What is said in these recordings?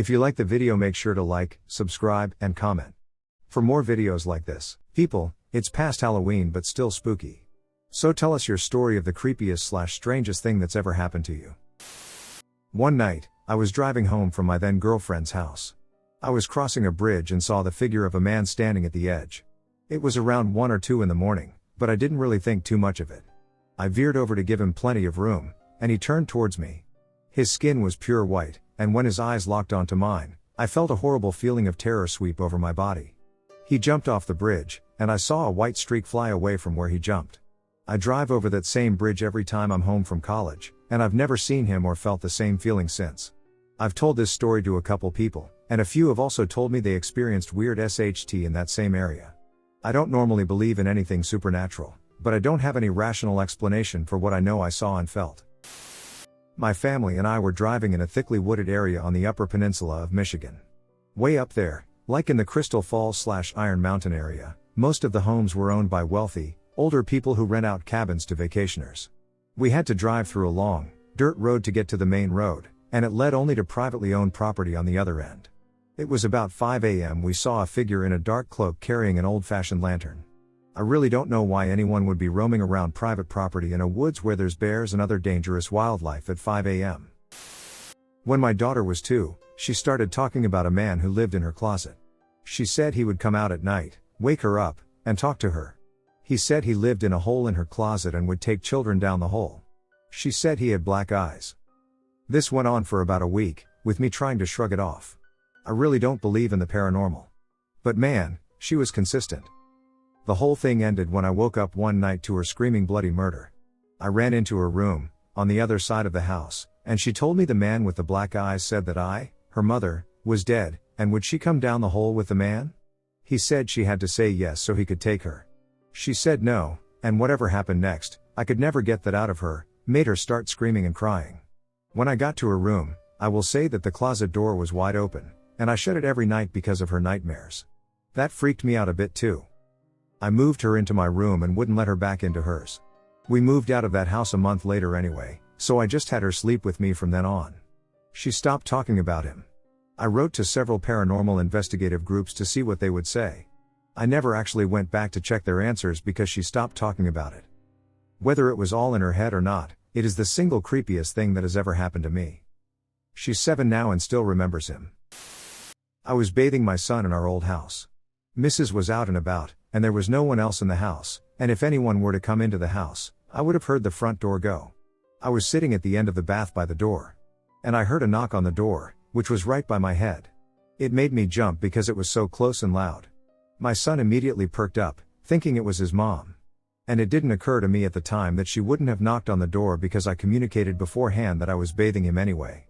If you like the video, make sure to like, subscribe, and comment. For more videos like this. People, it's past Halloween but still spooky. So tell us your story of the creepiest/strangest thing that's ever happened to you. One night, I was driving home from my then girlfriend's house. I was crossing a bridge and saw the figure of a man standing at the edge. It was around 1 or 2 in the morning, but I didn't really think too much of it. I veered over to give him plenty of room, and he turned towards me. His skin was pure white, and when his eyes locked onto mine, I felt a horrible feeling of terror sweep over my body. He jumped off the bridge, and I saw a white streak fly away from where he jumped. I drive over that same bridge every time I'm home from college, and I've never seen him or felt the same feeling since. I've told this story to a couple people, and a few have also told me they experienced weird SHT in that same area. I don't normally believe in anything supernatural, but I don't have any rational explanation for what I know I saw and felt. My family and I were driving in a thickly wooded area on the Upper Peninsula of Michigan. Way up there, like in the Crystal Falls/Iron Mountain area, most of the homes were owned by wealthy, older people who rent out cabins to vacationers. We had to drive through a long, dirt road to get to the main road, and it led only to privately owned property on the other end. It was about 5 a.m. we saw a figure in a dark cloak carrying an old-fashioned lantern. I really don't know why anyone would be roaming around private property in a woods where there's bears and other dangerous wildlife at 5 a.m. When my daughter was 2, she started talking about a man who lived in her closet. She said he would come out at night, wake her up, and talk to her. He said he lived in a hole in her closet and would take children down the hole. She said he had black eyes. This went on for about a week, with me trying to shrug it off. I really don't believe in the paranormal. But man, she was consistent. The whole thing ended when I woke up one night to her screaming bloody murder. I ran into her room, on the other side of the house, and she told me the man with the black eyes said that I, her mother, was dead, and would she come down the hole with the man? He said she had to say yes so he could take her. She said no, and whatever happened next, I could never get that out of her, made her start screaming and crying. When I got to her room, I will say that the closet door was wide open, and I shut it every night because of her nightmares. That freaked me out a bit too. I moved her into my room and wouldn't let her back into hers. We moved out of that house a month later anyway, so I just had her sleep with me from then on. She stopped talking about him. I wrote to several paranormal investigative groups to see what they would say. I never actually went back to check their answers because she stopped talking about it. Whether it was all in her head or not, it is the single creepiest thing that has ever happened to me. She's 7 now and still remembers him. I was bathing my son in our old house. Mrs. was out and about, and there was no one else in the house, and if anyone were to come into the house, I would have heard the front door go. I was sitting at the end of the bath by the door. And I heard a knock on the door, which was right by my head. It made me jump because it was so close and loud. My son immediately perked up, thinking it was his mom. And it didn't occur to me at the time that she wouldn't have knocked on the door because I communicated beforehand that I was bathing him anyway.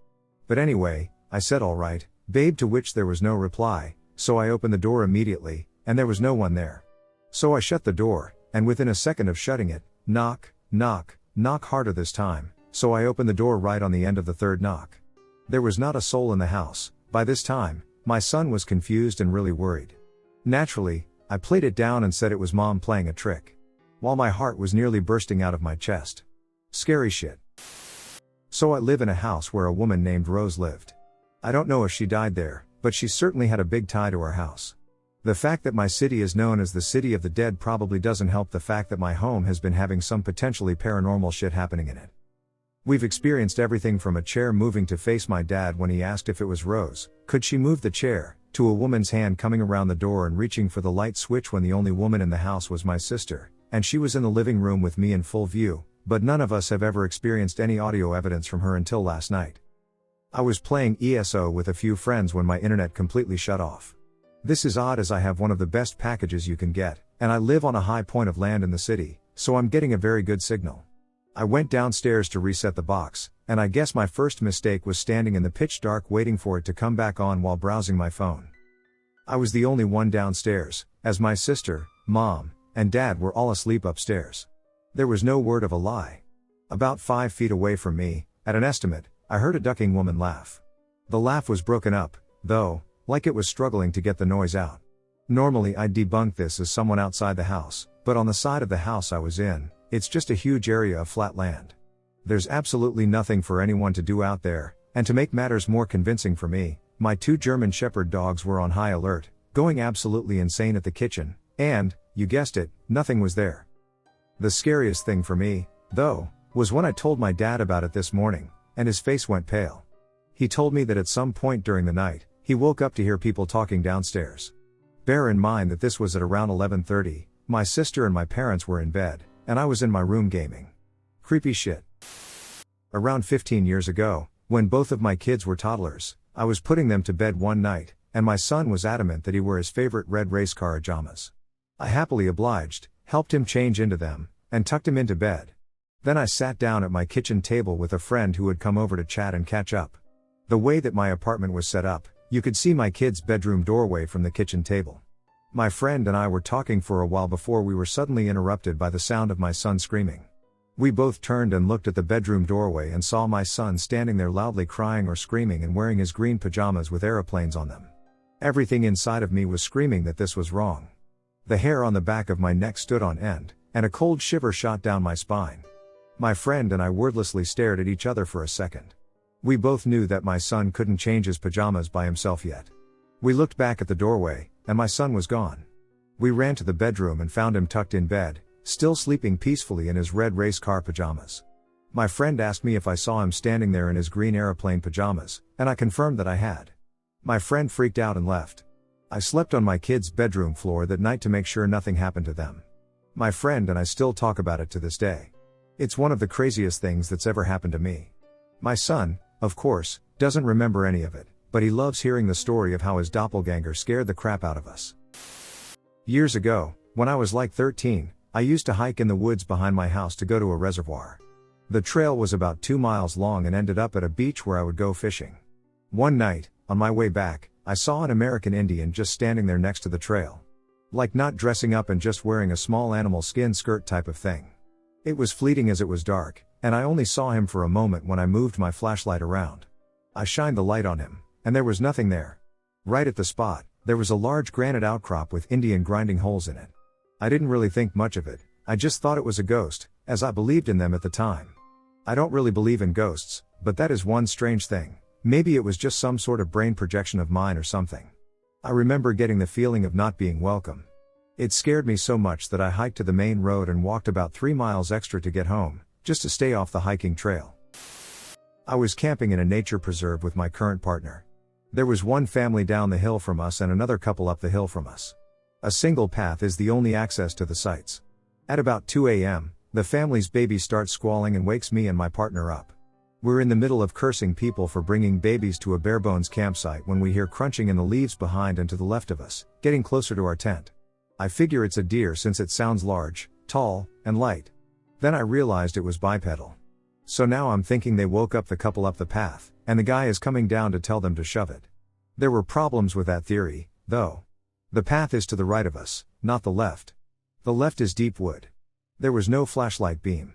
But anyway, I said all right, babe, to which there was no reply, so I opened the door immediately, and there was no one there. So I shut the door, and within a second of shutting it, knock, knock, knock harder this time, so I opened the door right on the end of the third knock. There was not a soul in the house. By this time, my son was confused and really worried. Naturally, I played it down and said it was mom playing a trick. While my heart was nearly bursting out of my chest. Scary shit. So I live in a house where a woman named Rose lived. I don't know if she died there, but she certainly had a big tie to our house. The fact that my city is known as the City of the Dead probably doesn't help the fact that my home has been having some potentially paranormal shit happening in it. We've experienced everything from a chair moving to face my dad when he asked if it was Rose, could she move the chair, to a woman's hand coming around the door and reaching for the light switch when the only woman in the house was my sister, and she was in the living room with me in full view, but none of us have ever experienced any audio evidence from her until last night. I was playing ESO with a few friends when my internet completely shut off. This is odd as I have one of the best packages you can get, and I live on a high point of land in the city, so I'm getting a very good signal. I went downstairs to reset the box, and I guess my first mistake was standing in the pitch dark waiting for it to come back on while browsing my phone. I was the only one downstairs, as my sister, mom, and dad were all asleep upstairs. There was no word of a lie. About 5 feet away from me, at an estimate, I heard a ducking woman laugh. The laugh was broken up, though, like it was struggling to get the noise out. Normally I'd debunk this as someone outside the house, but on the side of the house I was in, it's just a huge area of flat land. There's absolutely nothing for anyone to do out there, and to make matters more convincing for me, my 2 German Shepherd dogs were on high alert, going absolutely insane at the kitchen, and, you guessed it, nothing was there. The scariest thing for me, though, was when I told my dad about it this morning, and his face went pale. He told me that at some point during the night, he woke up to hear people talking downstairs. Bear in mind that this was at around 11:30, my sister and my parents were in bed, and I was in my room gaming. Creepy shit. Around 15 years ago, when both of my kids were toddlers, I was putting them to bed one night, and my son was adamant that he wear his favorite red race car pajamas. I happily obliged, helped him change into them, and tucked him into bed. Then I sat down at my kitchen table with a friend who had come over to chat and catch up. The way that my apartment was set up, you could see my kids' bedroom doorway from the kitchen table. My friend and I were talking for a while before we were suddenly interrupted by the sound of my son screaming. We both turned and looked at the bedroom doorway and saw my son standing there loudly crying or screaming and wearing his green pajamas with aeroplanes on them. Everything inside of me was screaming that this was wrong. The hair on the back of my neck stood on end, and a cold shiver shot down my spine. My friend and I wordlessly stared at each other for a second. We both knew that my son couldn't change his pajamas by himself yet. We looked back at the doorway, and my son was gone. We ran to the bedroom and found him tucked in bed, still sleeping peacefully in his red race car pajamas. My friend asked me if I saw him standing there in his green aeroplane pajamas, and I confirmed that I had. My friend freaked out and left. I slept on my kids' bedroom floor that night to make sure nothing happened to them. My friend and I still talk about it to this day. It's one of the craziest things that's ever happened to me. My son, of course, doesn't remember any of it, but he loves hearing the story of how his doppelganger scared the crap out of us. Years ago, when I was like 13, I used to hike in the woods behind my house to go to a reservoir. The trail was about 2 miles long and ended up at a beach where I would go fishing. One night, on my way back, I saw an American Indian just standing there next to the trail. Like not dressing up and just wearing a small animal skin skirt type of thing. It was fleeting as it was dark, and I only saw him for a moment when I moved my flashlight around. I shined the light on him, and there was nothing there. Right at the spot, there was a large granite outcrop with Indian grinding holes in it. I didn't really think much of it, I just thought it was a ghost, as I believed in them at the time. I don't really believe in ghosts, but that is one strange thing. Maybe it was just some sort of brain projection of mine or something. I remember getting the feeling of not being welcome. It scared me so much that I hiked to the main road and walked about 3 miles extra to get home, just to stay off the hiking trail. I was camping in a nature preserve with my current partner. There was one family down the hill from us and another couple up the hill from us. A single path is the only access to the sites. At about 2 a.m., the family's baby starts squalling and wakes me and my partner up. We're in the middle of cursing people for bringing babies to a barebones campsite when we hear crunching in the leaves behind and to the left of us, getting closer to our tent. I figure it's a deer since it sounds large, tall, and light. Then I realized it was bipedal. So now I'm thinking they woke up the couple up the path, and the guy is coming down to tell them to shove it. There were problems with that theory, though. The path is to the right of us, not the left. The left is deep wood. There was no flashlight beam.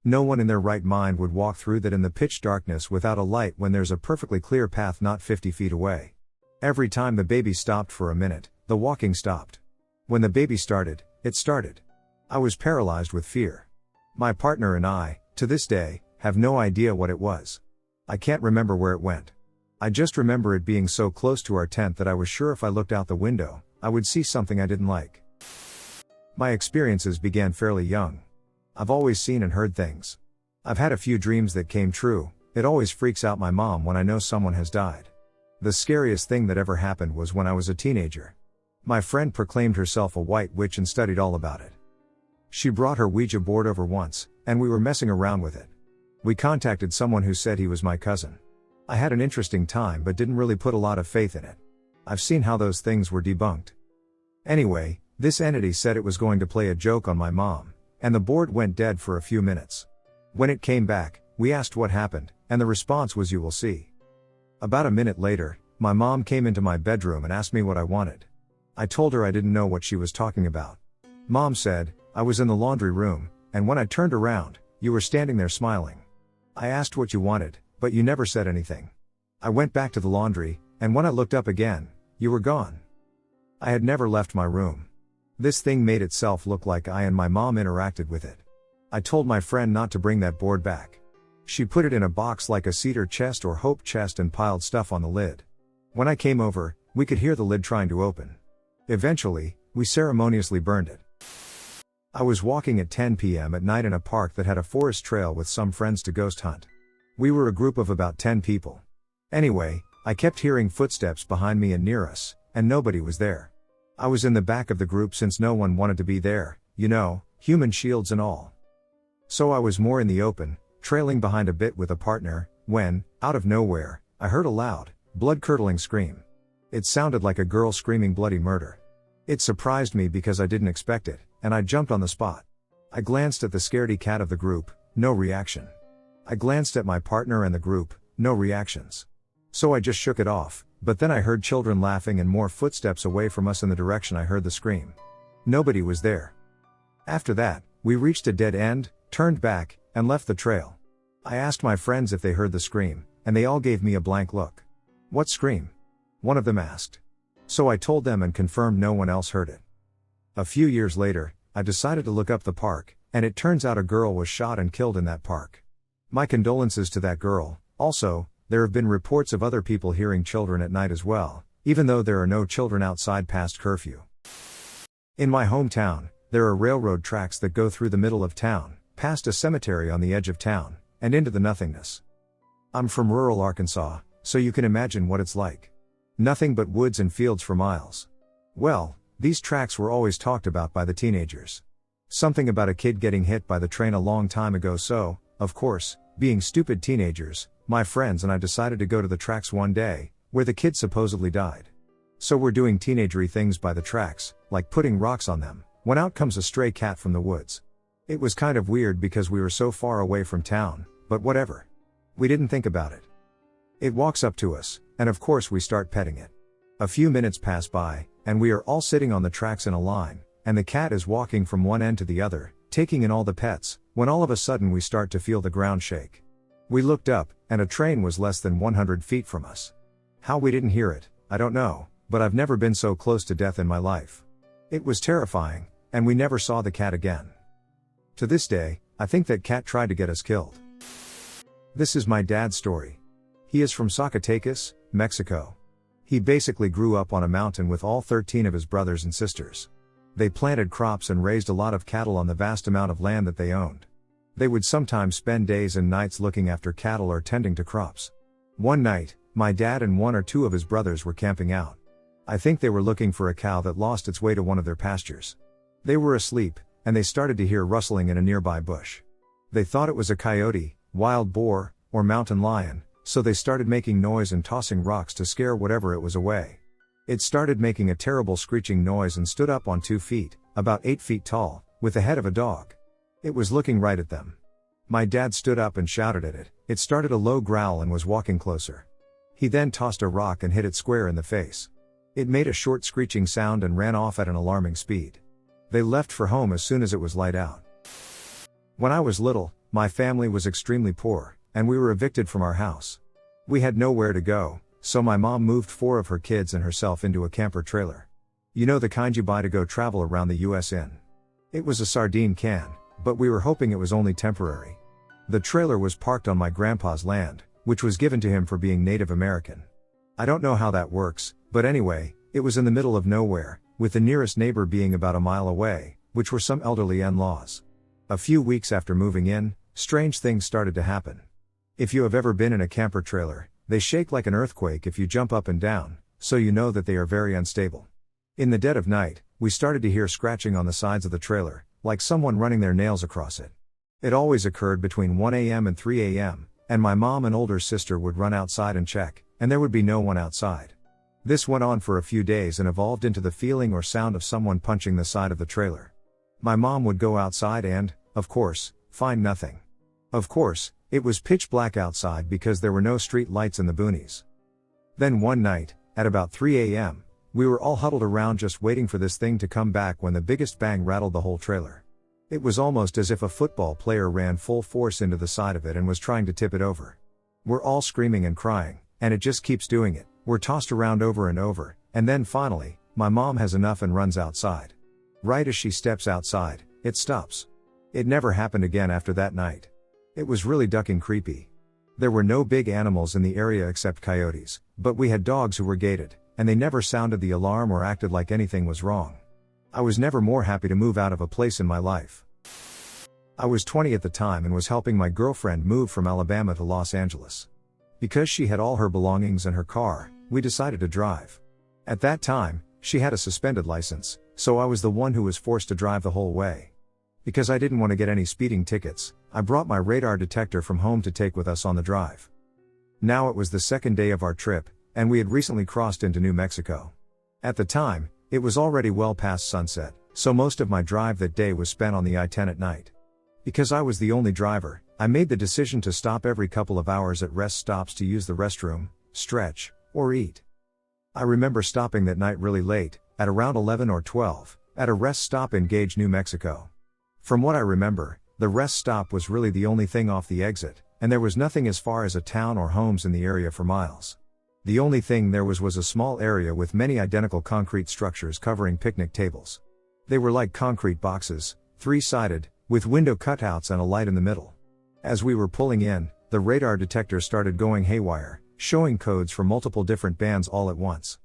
No one in their right mind would walk through that in the pitch darkness without a light when there's a perfectly clear path not 50 feet away. Every time the baby stopped for a minute, the walking stopped. When the baby started, it started. I was paralyzed with fear. My partner and I, to this day, have no idea what it was. I can't remember where it went. I just remember it being so close to our tent that I was sure if I looked out the window, I would see something I didn't like. My experiences began fairly young. I've always seen and heard things. I've had a few dreams that came true. It always freaks out my mom when I know someone has died. The scariest thing that ever happened was when I was a teenager. My friend proclaimed herself a white witch and studied all about it. She brought her Ouija board over once, and we were messing around with it. We contacted someone who said he was my cousin. I had an interesting time but didn't really put a lot of faith in it. I've seen how those things were debunked. Anyway, this entity said it was going to play a joke on my mom, and the board went dead for a few minutes. When it came back, we asked what happened, and the response was "you will see." About a minute later, my mom came into my bedroom and asked me what I wanted. I told her I didn't know what she was talking about. Mom said, "I was in the laundry room, and when I turned around, you were standing there smiling. I asked what you wanted, but you never said anything. I went back to the laundry, and when I looked up again, you were gone." I had never left my room. This thing made itself look like I and my mom interacted with it. I told my friend not to bring that board back. She put it in a box like a cedar chest or hope chest and piled stuff on the lid. When I came over, we could hear the lid trying to open. Eventually, we ceremoniously burned it. I was walking at 10 p.m. at night in a park that had a forest trail with some friends to ghost hunt. We were a group of about 10 people. Anyway, I kept hearing footsteps behind me and near us, and nobody was there. I was in the back of the group since no one wanted to be there, you know, human shields and all. So I was more in the open, trailing behind a bit with a partner, when, out of nowhere, I heard a loud, blood-curdling scream. It sounded like a girl screaming bloody murder. It surprised me because I didn't expect it, and I jumped on the spot. I glanced at the scaredy cat of the group, no reaction. I glanced at my partner and the group, no reactions. So I just shook it off, but then I heard children laughing and more footsteps away from us in the direction I heard the scream. Nobody was there. After that, we reached a dead end, turned back, and left the trail. I asked my friends if they heard the scream, and they all gave me a blank look. "What scream?" one of them asked. So I told them and confirmed no one else heard it. A few years later, I decided to look up the park, and it turns out a girl was shot and killed in that park. My condolences to that girl. Also, there have been reports of other people hearing children at night as well, even though there are no children outside past curfew. In my hometown, there are railroad tracks that go through the middle of town, past a cemetery on the edge of town, and into the nothingness. I'm from rural Arkansas, so you can imagine what it's like. Nothing but woods and fields for miles. Well, these tracks were always talked about by the teenagers. Something about a kid getting hit by the train a long time ago, so, of course, being stupid teenagers, my friends and I decided to go to the tracks one day, where the kid supposedly died. So we're doing teenagery things by the tracks, like putting rocks on them, when out comes a stray cat from the woods. It was kind of weird because we were so far away from town, but whatever. We didn't think about it. It walks up to us, and of course we start petting it. A few minutes pass by, and we are all sitting on the tracks in a line, and the cat is walking from one end to the other, taking in all the pets, when all of a sudden we start to feel the ground shake. We looked up, and a train was less than 100 feet from us. How we didn't hear it, I don't know, but I've never been so close to death in my life. It was terrifying, and we never saw the cat again. To this day, I think that cat tried to get us killed. This is my dad's story. He is from Zacatecas, Mexico. He basically grew up on a mountain with all 13 of his brothers and sisters. They planted crops and raised a lot of cattle on the vast amount of land that they owned. They would sometimes spend days and nights looking after cattle or tending to crops. One night, my dad and one or two of his brothers were camping out. I think they were looking for a cow that lost its way to one of their pastures. They were asleep, and they started to hear rustling in a nearby bush. They thought it was a coyote, wild boar, or mountain lion, so they started making noise and tossing rocks to scare whatever it was away. It started making a terrible screeching noise and stood up on 2 feet, about 8 feet tall, with the head of a dog. It was looking right at them. My dad stood up and shouted at it. It started a low growl and was walking closer. He then tossed a rock and hit it square in the face. It made a short screeching sound and ran off at an alarming speed. They left for home as soon as it was light out. When I was little, my family was extremely poor, and we were evicted from our house. We had nowhere to go, so my mom moved 4 of her kids and herself into a camper trailer. You know, the kind you buy to go travel around the US in. It was a sardine can, but we were hoping it was only temporary. The trailer was parked on my grandpa's land, which was given to him for being Native American. I don't know how that works, but anyway, it was in the middle of nowhere, with the nearest neighbor being about a mile away, which were some elderly in-laws. A few weeks after moving in, strange things started to happen. If you have ever been in a camper trailer, they shake like an earthquake if you jump up and down, so you know that they are very unstable. In the dead of night, we started to hear scratching on the sides of the trailer, like someone running their nails across it. It always occurred between 1 a.m. and 3 a.m., and my mom and older sister would run outside and check, and there would be no one outside. This went on for a few days and evolved into the feeling or sound of someone punching the side of the trailer. My mom would go outside and, of course, find nothing. Of course, it was pitch black outside because there were no street lights in the boonies. Then one night, at about 3 a.m., we were all huddled around just waiting for this thing to come back when the biggest bang rattled the whole trailer. It was almost as if a football player ran full force into the side of it and was trying to tip it over. We're all screaming and crying, and it just keeps doing it. We're tossed around over and over, and then finally, my mom has enough and runs outside. Right as she steps outside, it stops. It never happened again after that night. It was really ducking creepy. There were no big animals in the area except coyotes, but we had dogs who were gated, and they never sounded the alarm or acted like anything was wrong. I was never more happy to move out of a place in my life. I was 20 at the time and was helping my girlfriend move from Alabama to Los Angeles. Because she had all her belongings and her car, we decided to drive. At that time, she had a suspended license, so I was the one who was forced to drive the whole way. Because I didn't want to get any speeding tickets, I brought my radar detector from home to take with us on the drive. Now it was the second day of our trip, and we had recently crossed into New Mexico. At the time, it was already well past sunset, so most of my drive that day was spent on the I-10 at night. Because I was the only driver, I made the decision to stop every couple of hours at rest stops to use the restroom, stretch, or eat. I remember stopping that night really late, at around 11 or 12, at a rest stop in Gage, New Mexico. From what I remember, the rest stop was really the only thing off the exit, and there was nothing as far as a town or homes in the area for miles. The only thing there was a small area with many identical concrete structures covering picnic tables. They were like concrete boxes, three-sided, with window cutouts and a light in the middle. As we were pulling in, the radar detector started going haywire, showing codes for multiple different bands all at once.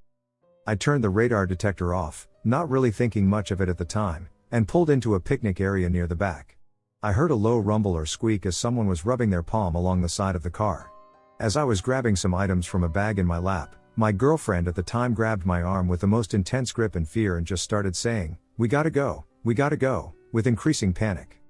I turned the radar detector off, not really thinking much of it at the time, and pulled into a picnic area near the back. I heard a low rumble or squeak as someone was rubbing their palm along the side of the car. As I was grabbing some items from a bag in my lap, my girlfriend at the time grabbed my arm with the most intense grip and fear and just started saying, we gotta go, with increasing panic.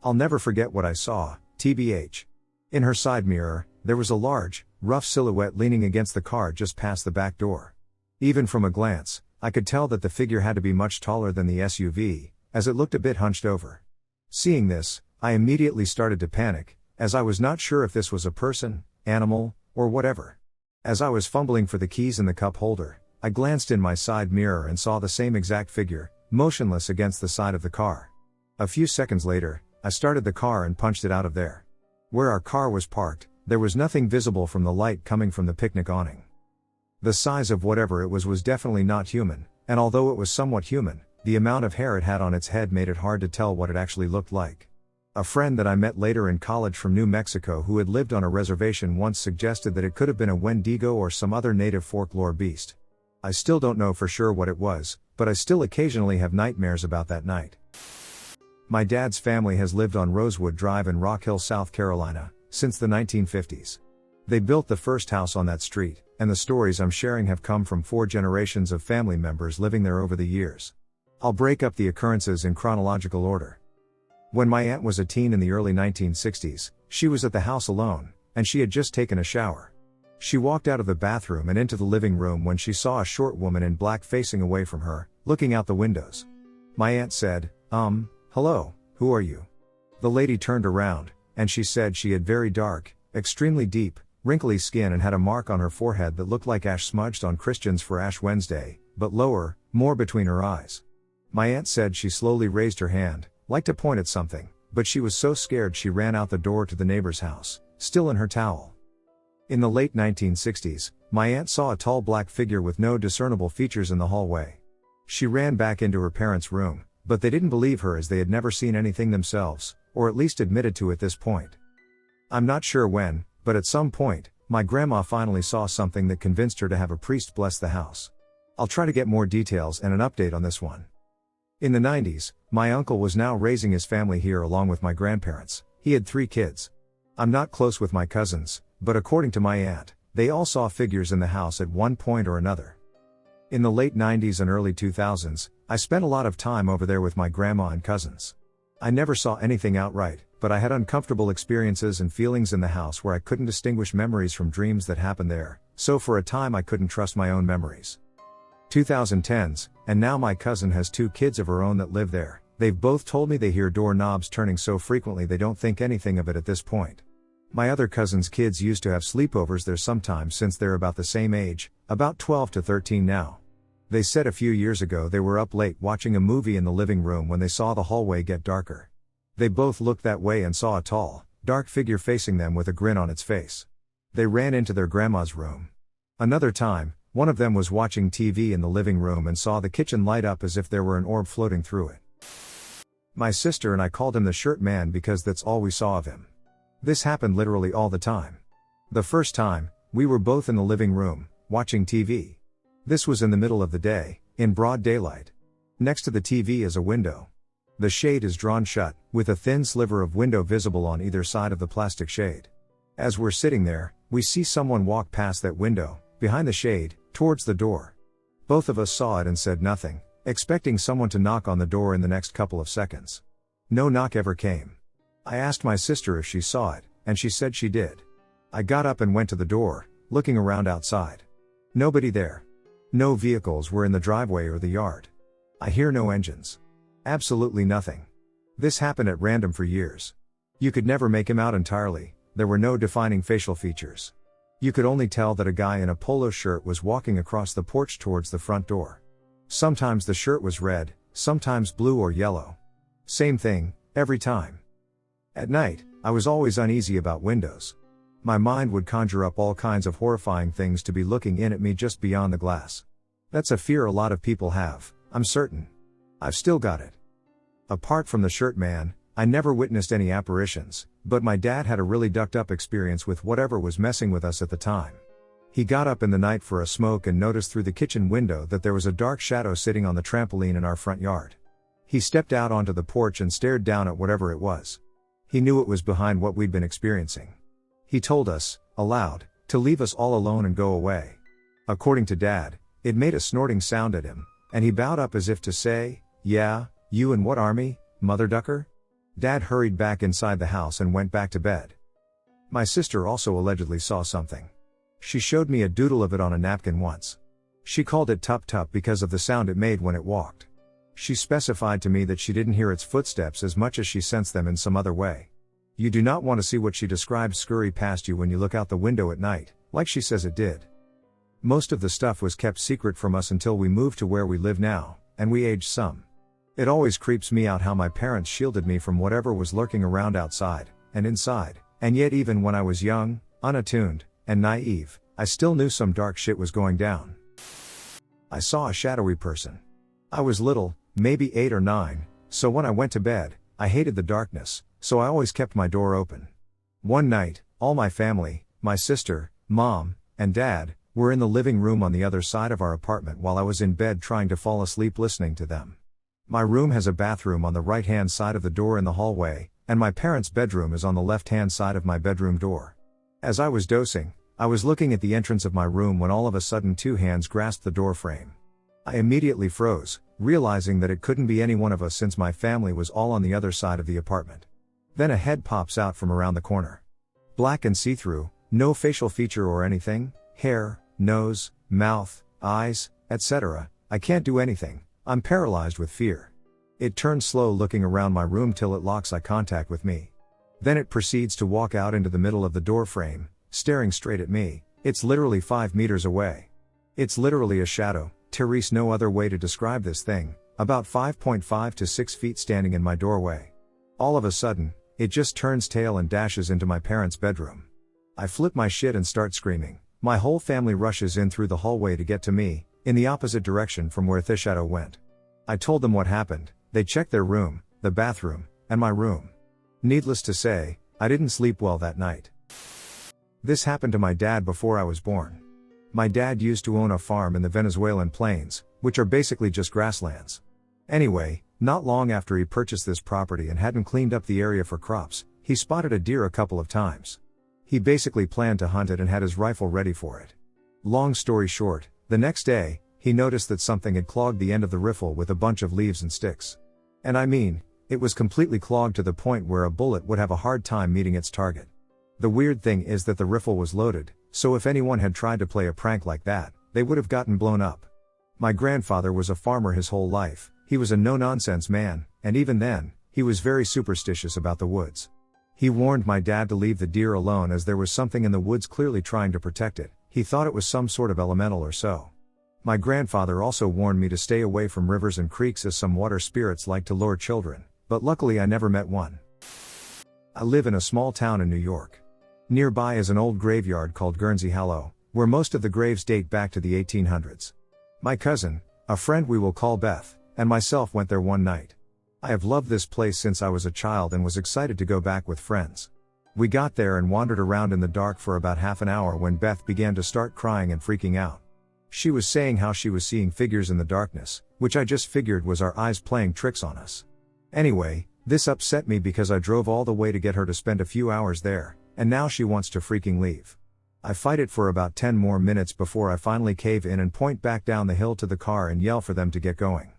I'll never forget what I saw, TBH. In her side mirror, there was a large, rough silhouette leaning against the car just past the back door. Even from a glance, I could tell that the figure had to be much taller than the SUV, as it looked a bit hunched over. Seeing this, I immediately started to panic, as I was not sure if this was a person, animal, or whatever. As I was fumbling for the keys in the cup holder, I glanced in my side mirror and saw the same exact figure, motionless against the side of the car. A few seconds later, I started the car and punched it out of there. Where our car was parked, there was nothing visible from the light coming from the picnic awning. The size of whatever it was definitely not human, and although it was somewhat human, the amount of hair it had on its head made it hard to tell what it actually looked like. A friend that I met later in college from New Mexico who had lived on a reservation once suggested that it could have been a Wendigo or some other native folklore beast. I still don't know for sure what it was, but I still occasionally have nightmares about that night. My dad's family has lived on Rosewood Drive in Rock Hill, South Carolina, since the 1950s. They built the first house on that street, and the stories I'm sharing have come from 4 generations of family members living there over the years. I'll break up the occurrences in chronological order. When my aunt was a teen in the early 1960s, she was at the house alone, and she had just taken a shower. She walked out of the bathroom and into the living room when she saw a short woman in black facing away from her, looking out the windows. My aunt said, hello, who are you? The lady turned around, and she said she had very dark, extremely deep, wrinkly skin and had a mark on her forehead that looked like ash smudged on Christians for Ash Wednesday, but lower, more between her eyes. My aunt said she slowly raised her hand, like to point at something, but she was so scared she ran out the door to the neighbor's house, still in her towel. In the late 1960s, my aunt saw a tall black figure with no discernible features in the hallway. She ran back into her parents' room, but they didn't believe her as they had never seen anything themselves, or at least admitted to at this point. I'm not sure when, but at some point, my grandma finally saw something that convinced her to have a priest bless the house. I'll try to get more details and an update on this one. In the 90s, my uncle was now raising his family here along with my grandparents. He had 3 kids. I'm not close with my cousins, but according to my aunt, they all saw figures in the house at one point or another. In the late 90s and early 2000s, I spent a lot of time over there with my grandma and cousins. I never saw anything outright, but I had uncomfortable experiences and feelings in the house where I couldn't distinguish memories from dreams that happened there, so for a time I couldn't trust my own memories. 2010s, and now my cousin has 2 kids of her own that live there. They've both told me they hear doorknobs turning so frequently they don't think anything of it at this point. My other cousin's kids used to have sleepovers there sometimes since they're about the same age, about 12 to 13 now. They said a few years ago they were up late watching a movie in the living room when they saw the hallway get darker. They both looked that way and saw a tall, dark figure facing them with a grin on its face. They ran into their grandma's room. Another time, one of them was watching TV in the living room and saw the kitchen light up as if there were an orb floating through it. My sister and I called him the shirt man because that's all we saw of him. This happened literally all the time. The first time, we were both in the living room, watching TV. This was in the middle of the day, in broad daylight. Next to the TV is a window. The shade is drawn shut, with a thin sliver of window visible on either side of the plastic shade. As we're sitting there, we see someone walk past that window, behind the shade, towards the door. Both of us saw it and said nothing, expecting someone to knock on the door in the next couple of seconds. No knock ever came. I asked my sister if she saw it, and she said she did. I got up and went to the door, looking around outside. Nobody there. No vehicles were in the driveway or the yard. I hear no engines. Absolutely nothing. This happened at random for years. You could never make him out entirely, there were no defining facial features. You could only tell that a guy in a polo shirt was walking across the porch towards the front door. Sometimes the shirt was red, sometimes blue or yellow. Same thing, every time. At night, I was always uneasy about windows. My mind would conjure up all kinds of horrifying things to be looking in at me just beyond the glass. That's a fear a lot of people have, I'm certain. I've still got it. Apart from the shirt man, I never witnessed any apparitions, but my dad had a really ducked up experience with whatever was messing with us at the time. He got up in the night for a smoke and noticed through the kitchen window that there was a dark shadow sitting on the trampoline in our front yard. He stepped out onto the porch and stared down at whatever it was. He knew it was behind what we'd been experiencing. He told us, aloud, to leave us all alone and go away. According to Dad, it made a snorting sound at him, and he bowed up as if to say, "Yeah, you in what army, mother ducker?" Dad hurried back inside the house and went back to bed. My sister also allegedly saw something. She showed me a doodle of it on a napkin once. She called it tup tup because of the sound it made when it walked. She specified to me that she didn't hear its footsteps as much as she sensed them in some other way. You do not want to see what she described scurry past you when you look out the window at night, like she says it did. Most of the stuff was kept secret from us until we moved to where we live now, and we aged some. It always creeps me out how my parents shielded me from whatever was lurking around outside, and inside, and yet even when I was young, unattuned, and naive, I still knew some dark shit was going down. I saw a shadowy person. I was little, maybe 8 or 9, so when I went to bed, I hated the darkness, so I always kept my door open. One night, all my family, my sister, mom, and dad, were in the living room on the other side of our apartment while I was in bed trying to fall asleep listening to them. My room has a bathroom on the right-hand side of the door in the hallway, and my parents' bedroom is on the left-hand side of my bedroom door. As I was dozing, I was looking at the entrance of my room when all of a sudden 2 hands grasped the door frame. I immediately froze, realizing that it couldn't be any one of us since my family was all on the other side of the apartment. Then a head pops out from around the corner. Black and see-through, no facial feature or anything, hair, nose, mouth, eyes, etc. I can't do anything, I'm paralyzed with fear. It turns slow looking around my room till it locks eye contact with me. Then it proceeds to walk out into the middle of the door frame, staring straight at me. It's literally 5 meters away. It's literally a shadow, Therese, no other way to describe this thing, about 5.5 to 6 feet standing in my doorway. All of a sudden, it just turns tail and dashes into my parents' bedroom. I flip my shit and start screaming. My whole family rushes in through the hallway to get to me, in the opposite direction from where the shadow went. I told them what happened. They checked their room, the bathroom, and my room. Needless to say, I didn't sleep well that night. This happened to my dad before I was born. My dad used to own a farm in the Venezuelan plains, which are basically just grasslands. Anyway, not long after he purchased this property and hadn't cleaned up the area for crops, he spotted a deer a couple of times. He basically planned to hunt it and had his rifle ready for it. Long story short, the next day, he noticed that something had clogged the end of the rifle with a bunch of leaves and sticks. And I mean, it was completely clogged to the point where a bullet would have a hard time meeting its target. The weird thing is that the rifle was loaded, so if anyone had tried to play a prank like that, they would have gotten blown up. My grandfather was a farmer his whole life. He was a no-nonsense man, and even then, he was very superstitious about the woods. He warned my dad to leave the deer alone as there was something in the woods clearly trying to protect it. He thought it was some sort of elemental or so. My grandfather also warned me to stay away from rivers and creeks as some water spirits like to lure children, but luckily I never met one. I live in a small town in New York. Nearby is an old graveyard called Guernsey Hollow, where most of the graves date back to the 1800s. My cousin, a friend we will call Beth, and myself went there one night. I have loved this place since I was a child and was excited to go back with friends. We got there and wandered around in the dark for about half an hour when Beth began to start crying and freaking out. She was saying how she was seeing figures in the darkness, which I just figured was our eyes playing tricks on us. Anyway, this upset me because I drove all the way to get her to spend a few hours there, and now she wants to freaking leave. I fight it for about 10 more minutes before I finally cave in and point back down the hill to the car and yell for them to get going.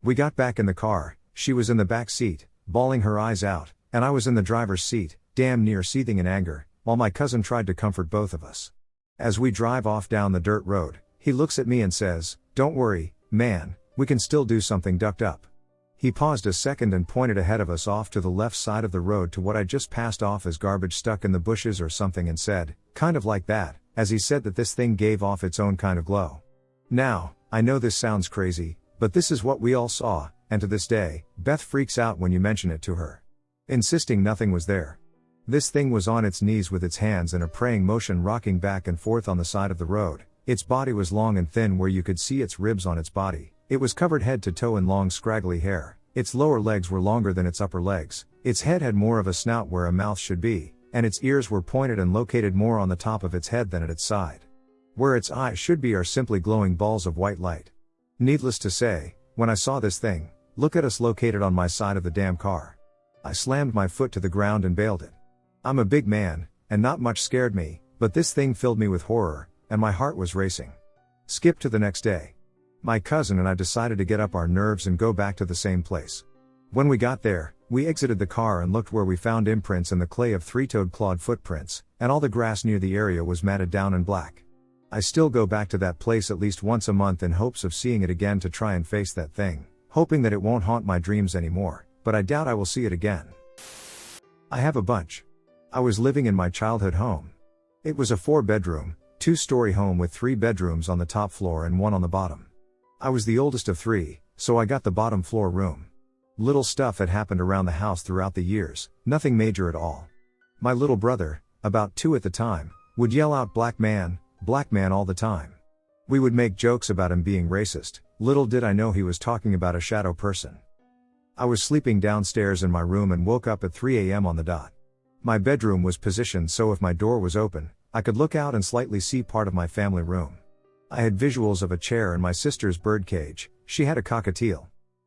We got back in the car, she was in the back seat, bawling her eyes out, and I was in the driver's seat, damn near seething in anger, while my cousin tried to comfort both of us. As we drive off down the dirt road, he looks at me and says, "Don't worry, man, we can still do something ducked up." He paused a second and pointed ahead of us off to the left side of the road to what I just passed off as garbage stuck in the bushes or something and said, kind of like that, as he said that this thing gave off its own kind of glow. Now, I know this sounds crazy, but this is what we all saw, and to this day, Beth freaks out when you mention it to her. Insisting nothing was there. This thing was on its knees with its hands in a praying motion rocking back and forth on the side of the road. Its body was long and thin where you could see its ribs on its body. It was covered head to toe in long scraggly hair. Its lower legs were longer than its upper legs. Its head had more of a snout where a mouth should be, and its ears were pointed and located more on the top of its head than at its side. Where its eyes should be are simply glowing balls of white light. Needless to say, when I saw this thing, look at us located on my side of the damn car. I slammed my foot to the ground and bailed it. I'm a big man, and not much scared me, but this thing filled me with horror, and my heart was racing. Skip to the next day. My cousin and I decided to get up our nerves and go back to the same place. When we got there, we exited the car and looked where we found imprints in the clay of three-toed clawed footprints, and all the grass near the area was matted down in black. I still go back to that place at least once a month in hopes of seeing it again to try and face that thing, hoping that it won't haunt my dreams anymore, but I doubt I will see it again. I have a bunch. I was living in my childhood home. It was a 4-bedroom, 2-story home with 3 bedrooms on the top floor and 1 on the bottom. I was the oldest of 3, so I got the bottom floor room. Little stuff had happened around the house throughout the years, nothing major at all. My little brother, about 2 at the time, would yell out black man, all the time. We would make jokes about him being racist. Little did I know he was talking about a shadow person. I was sleeping downstairs in my room and woke up at 3 a.m. on the dot. My bedroom was positioned so if my door was open, I could look out and slightly see part of my family room. I had visuals of a chair and my sister's birdcage. She had a cockatiel.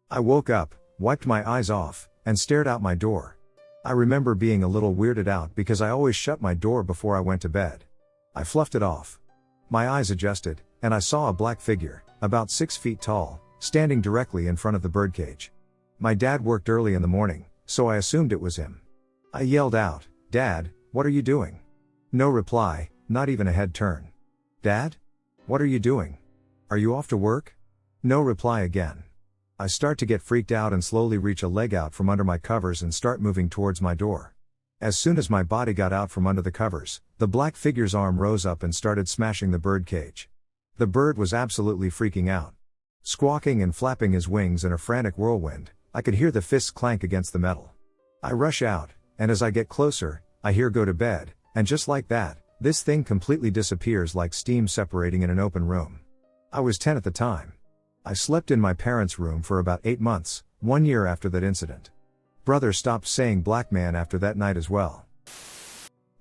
I woke up, wiped my eyes off, and stared out my door. I remember being a little weirded out because I always shut my door before I went to bed. I fluffed it off. My eyes adjusted, and I saw a black figure, about 6 feet tall, standing directly in front of the birdcage. My dad worked early in the morning, so I assumed it was him. I yelled out, "Dad, what are you doing?" No reply, not even a head turn. "Dad? What are you doing? Are you off to work?" No reply again. I start to get freaked out and slowly reach a leg out from under my covers and start moving towards my door. As soon as my body got out from under the covers, the black figure's arm rose up and started smashing the birdcage. The bird was absolutely freaking out. Squawking and flapping his wings in a frantic whirlwind, I could hear the fists clank against the metal. I rush out, and as I get closer, I hear "go to bed," and just like that, this thing completely disappears like steam separating in an open room. I was 10 at the time. I slept in my parents' room for about 8 months, 1 year after that incident. Brother stopped saying black man after that night as well.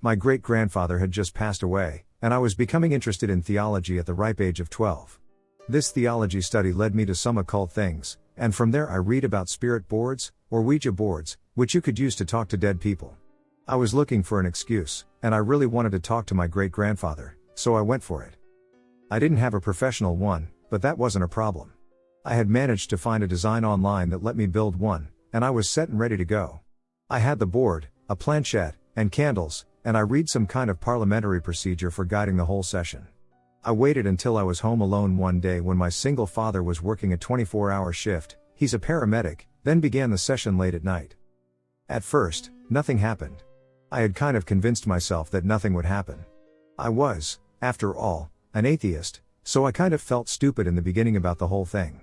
My great-grandfather had just passed away, and I was becoming interested in theology at the ripe age of 12. This theology study led me to some occult things, and from there I read about spirit boards, or Ouija boards, which you could use to talk to dead people. I was looking for an excuse, and I really wanted to talk to my great-grandfather, so I went for it. I didn't have a professional one, but that wasn't a problem. I had managed to find a design online that let me build one, and I was set and ready to go. I had the board, a planchette, and candles, and I read some kind of parliamentary procedure for guiding the whole session. I waited until I was home alone one day when my single father was working a 24-hour shift. He's a paramedic, then began the session late at night. At first, nothing happened. I had kind of convinced myself that nothing would happen. I was, after all, an atheist, so I kind of felt stupid in the beginning about the whole thing.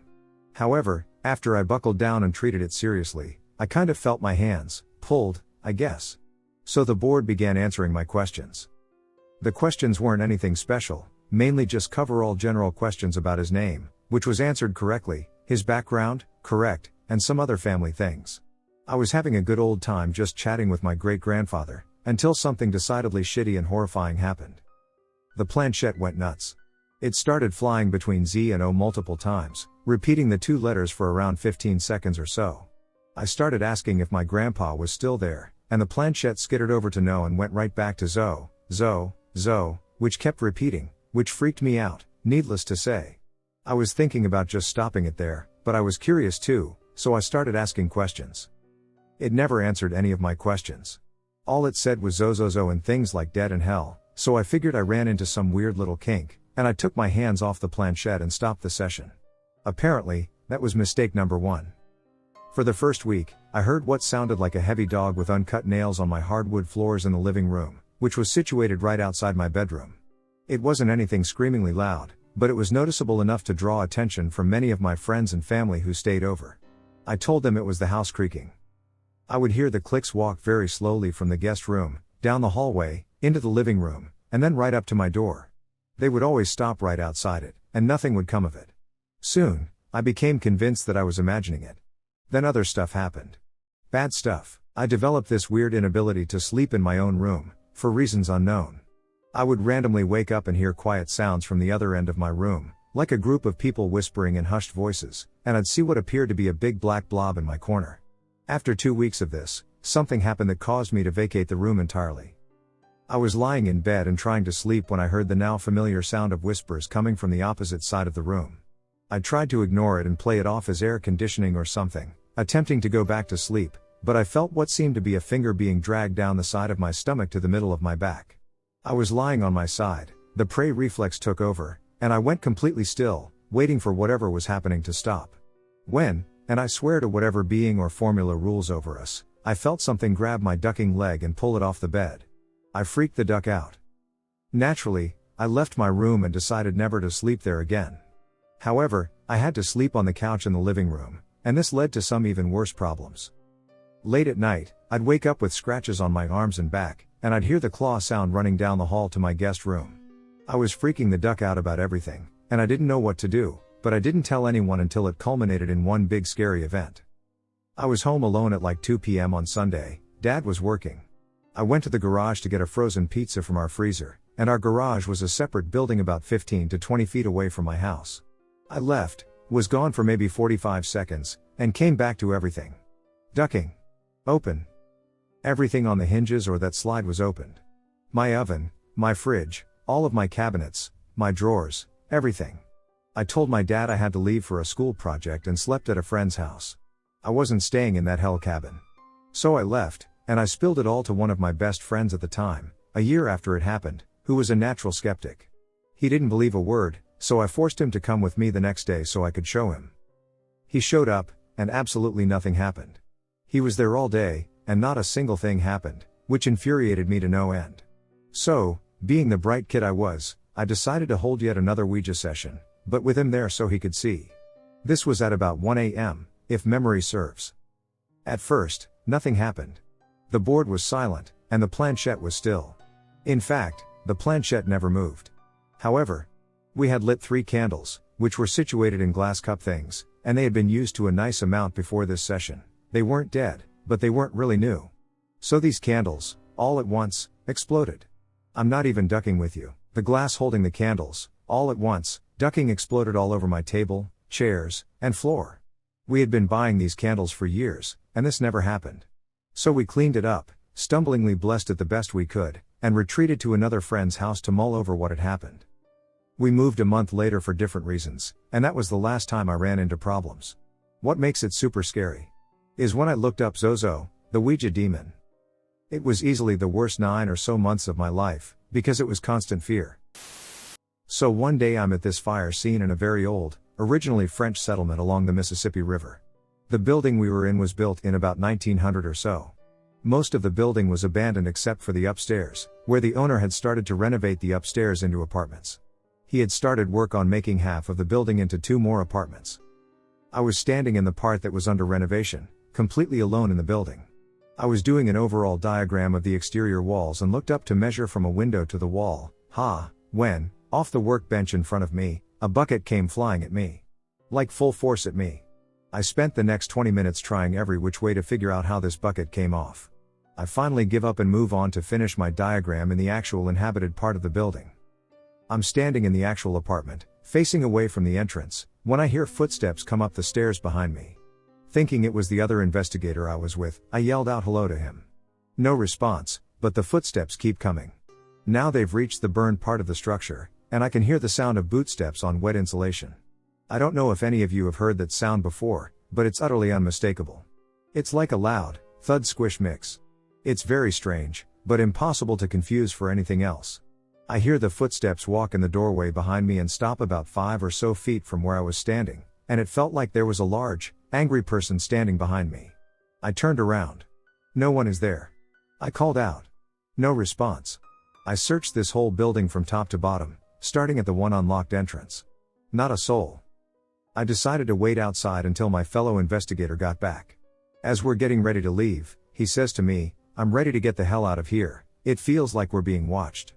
However, after I buckled down and treated it seriously, I kind of felt my hands pulled, I guess. So the board began answering my questions. The questions weren't anything special, mainly just coverall general questions about his name, which was answered correctly, his background, correct, and some other family things. I was having a good old time just chatting with my great-grandfather, Until something decidedly shitty and horrifying happened. The planchette went nuts. It started flying between Z and O multiple times, repeating the 2 letters for around 15 seconds or so. I started asking if my grandpa was still there, and the planchette skittered over to no and went right back to Zo, Zo, Zo, which kept repeating, which freaked me out, needless to say. I was thinking about just stopping it there, but I was curious too, so I started asking questions. It never answered any of my questions. All it said was Zozo and things like dead and hell, so I figured I ran into some weird little kink, and I took my hands off the planchette and stopped the session. Apparently, that was mistake number 1. For the first week, I heard what sounded like a heavy dog with uncut nails on my hardwood floors in the living room, which was situated right outside my bedroom. It wasn't anything screamingly loud, but it was noticeable enough to draw attention from many of my friends and family who stayed over. I told them it was the house creaking. I would hear the clicks walk very slowly from the guest room, down the hallway, into the living room, and then right up to my door. They would always stop right outside it, and nothing would come of it. Soon, I became convinced that I was imagining it. Then other stuff happened. Bad stuff. I developed this weird inability to sleep in my own room, for reasons unknown. I would randomly wake up and hear quiet sounds from the other end of my room, like a group of people whispering in hushed voices, and I'd see what appeared to be a big black blob in my corner. After 2 weeks of this, something happened that caused me to vacate the room entirely. I was lying in bed and trying to sleep when I heard the now familiar sound of whispers coming from the opposite side of the room. I tried to ignore it and play it off as air conditioning or something, attempting to go back to sleep, but I felt what seemed to be a finger being dragged down the side of my stomach to the middle of my back. I was lying on my side, the prey reflex took over, and I went completely still, waiting for whatever was happening to stop. When, and I swear to whatever being or formula rules over us, I felt something grab my ducking leg and pull it off the bed. I freaked the duck out. Naturally, I left my room and decided never to sleep there again. However, I had to sleep on the couch in the living room, and this led to some even worse problems. Late at night, I'd wake up with scratches on my arms and back, and I'd hear the claw sound running down the hall to my guest room. I was freaking the duck out about everything, and I didn't know what to do, but I didn't tell anyone until it culminated in one big scary event. I was home alone at like 2 p.m. on Sunday. Dad was working. I went to the garage to get a frozen pizza from our freezer, and our garage was a separate building about 15 to 20 feet away from my house. I left, was gone for maybe 45 seconds, and came back to everything. Ducking. Open. Everything on the hinges or that slide was opened. My oven, my fridge, all of my cabinets, my drawers, everything. I told my dad I had to leave for a school project and slept at a friend's house. I wasn't staying in that hell cabin. So I left, and I spilled it all to one of my best friends at the time, a year after it happened, who was a natural skeptic. He didn't believe a word, so I forced him to come with me the next day so I could show him. He showed up, and absolutely nothing happened. He was there all day, and not a single thing happened, which infuriated me to no end. So, being the bright kid I was, I decided to hold yet another Ouija session, but with him there so he could see. This was at about 1 a.m., if memory serves. At first, nothing happened. The board was silent, and the planchette was still. In fact, the planchette never moved. However, we had lit 3 candles, which were situated in glass cup things, and they had been used to a nice amount before this session. They weren't dead, but they weren't really new. So these candles, all at once, exploded. I'm not even ducking with you. The glass holding the candles, all at once, ducking exploded all over my table, chairs, and floor. We had been buying these candles for years, and this never happened. So we cleaned it up, stumblingly blessed it the best we could, and retreated to another friend's house to mull over what had happened. We moved a month later for different reasons, and that was the last time I ran into problems. What makes it super scary is when I looked up Zozo, the Ouija demon. It was easily the worst 9 or so months of my life, because it was constant fear. So one day I'm at this fire scene in a very old, originally French settlement along the Mississippi River. The building we were in was built in about 1900 or so. Most of the building was abandoned except for the upstairs, where the owner had started to renovate the upstairs into apartments. He had started work on making half of the building into 2 more apartments. I was standing in the part that was under renovation, completely alone in the building. I was doing an overall diagram of the exterior walls and looked up to measure from a window to the wall, when, off the workbench in front of me, a bucket came flying at me. Like full force at me. I spent the next 20 minutes trying every which way to figure out how this bucket came off. I finally give up and move on to finish my diagram in the actual inhabited part of the building. I'm standing in the actual apartment, facing away from the entrance, when I hear footsteps come up the stairs behind me. Thinking it was the other investigator I was with, I yelled out hello to him. No response, but the footsteps keep coming. Now they've reached the burned part of the structure, and I can hear the sound of bootsteps on wet insulation. I don't know if any of you have heard that sound before, but it's utterly unmistakable. It's like a loud, thud squish mix. It's very strange, but impossible to confuse for anything else. I hear the footsteps walk in the doorway behind me and stop about 5 or so feet from where I was standing, and it felt like there was a large, angry person standing behind me. I turned around. No one is there. I called out. No response. I searched this whole building from top to bottom, starting at the one unlocked entrance. Not a soul. I decided to wait outside until my fellow investigator got back. As we're getting ready to leave, he says to me, "I'm ready to get the hell out of here, it feels like we're being watched."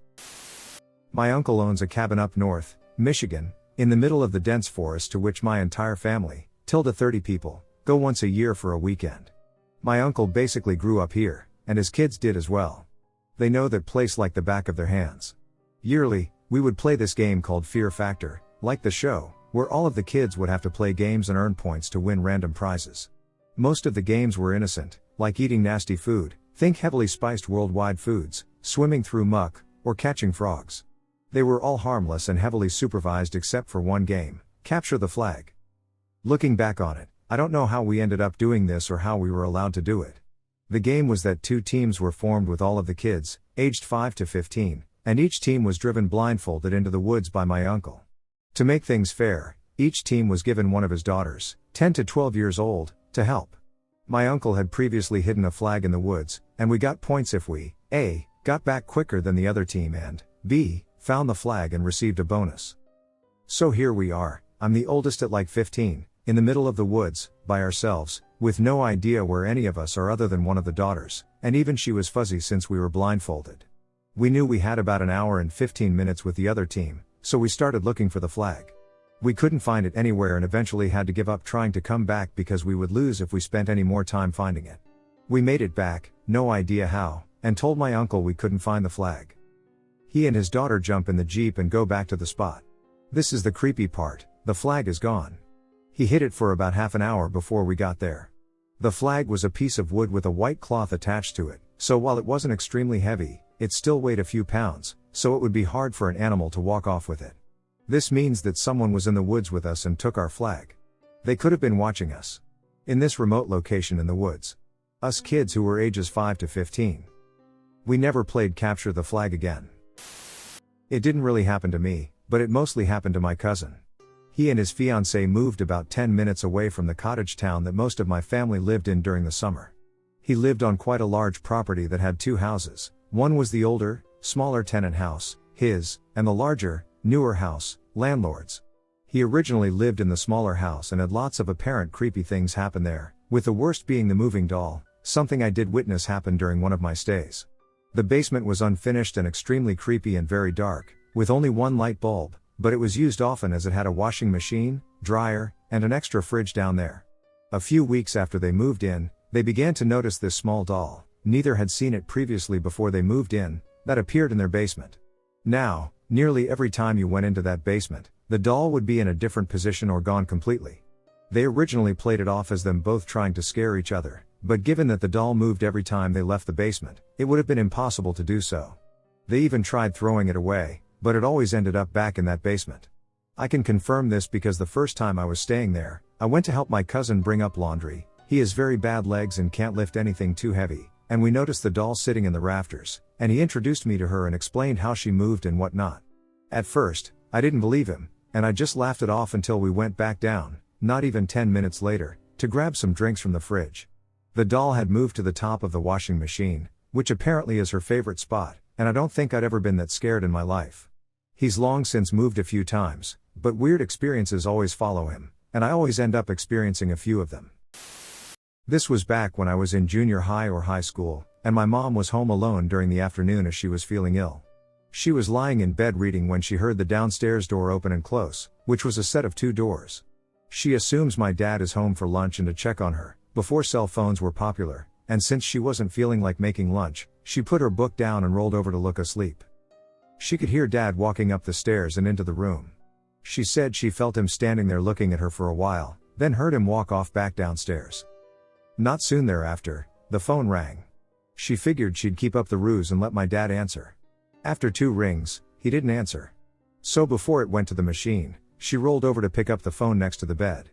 My uncle owns a cabin up north, Michigan, in the middle of the dense forest to which my entire family, till to 30 people, go once a year for a weekend. My uncle basically grew up here, and his kids did as well. They know that place like the back of their hands. Yearly, we would play this game called Fear Factor, like the show, where all of the kids would have to play games and earn points to win random prizes. Most of the games were innocent, like eating nasty food, think heavily spiced worldwide foods, swimming through muck, or catching frogs. They were all harmless and heavily supervised except for one game, Capture the Flag. Looking back on it, I don't know how we ended up doing this or how we were allowed to do it. The game was that 2 teams were formed with all of the kids, aged 5 to 15, and each team was driven blindfolded into the woods by my uncle. To make things fair, each team was given one of his daughters, 10 to 12 years old, to help. My uncle had previously hidden a flag in the woods, and we got points if we, A, got back quicker than the other team and, B, found the flag and received a bonus. So here we are, I'm the oldest at like 15, in the middle of the woods, by ourselves, with no idea where any of us are other than one of the daughters, and even she was fuzzy since we were blindfolded. We knew we had about an hour and 15 minutes with the other team, so we started looking for the flag. We couldn't find it anywhere and eventually had to give up trying to come back because we would lose if we spent any more time finding it. We made it back, no idea how, and told my uncle we couldn't find the flag. He and his daughter jump in the Jeep and go back to the spot. This is the creepy part, the flag is gone. He hid it for about half an hour before we got there. The flag was a piece of wood with a white cloth attached to it, so while it wasn't extremely heavy, it still weighed a few pounds, so it would be hard for an animal to walk off with it. This means that someone was in the woods with us and took our flag. They could have been watching us. In this remote location in the woods. Us kids who were ages 5 to 15. We never played Capture the Flag again. It didn't really happen to me, but it mostly happened to my cousin. He and his fiancée moved about 10 minutes away from the cottage town that most of my family lived in during the summer. He lived on quite a large property that had 2 houses. One was the older, smaller tenant house, his, and the larger, newer house, landlord's. He originally lived in the smaller house and had lots of apparent creepy things happen there, with the worst being the moving doll, something I did witness happen during one of my stays. The basement was unfinished and extremely creepy and very dark, with only one light bulb, but it was used often as it had a washing machine, dryer, and an extra fridge down there. A few weeks after they moved in, they began to notice this small doll, neither had seen it previously before they moved in, that appeared in their basement. Now, nearly every time you went into that basement, the doll would be in a different position or gone completely. They originally played it off as them both trying to scare each other, but given that the doll moved every time they left the basement, it would have been impossible to do so. They even tried throwing it away, but it always ended up back in that basement. I can confirm this because the first time I was staying there, I went to help my cousin bring up laundry. He has very bad legs and can't lift anything too heavy, and we noticed the doll sitting in the rafters, and he introduced me to her and explained how she moved and whatnot. At first, I didn't believe him, and I just laughed it off until we went back down, not even 10 minutes later, to grab some drinks from the fridge. The doll had moved to the top of the washing machine, which apparently is her favorite spot, and I don't think I'd ever been that scared in my life. He's long since moved a few times, but weird experiences always follow him, and I always end up experiencing a few of them. This was back when I was in junior high or high school, and my mom was home alone during the afternoon as she was feeling ill. She was lying in bed reading when she heard the downstairs door open and close, which was a set of 2 doors. She assumes my dad is home for lunch and to check on her, before cell phones were popular, and since she wasn't feeling like making lunch, she put her book down and rolled over to look asleep. She could hear Dad walking up the stairs and into the room. She said she felt him standing there looking at her for a while, then heard him walk off back downstairs. Not soon thereafter, the phone rang. She figured she'd keep up the ruse and let my dad answer. After 2 rings, he didn't answer. So before it went to the machine, she rolled over to pick up the phone next to the bed.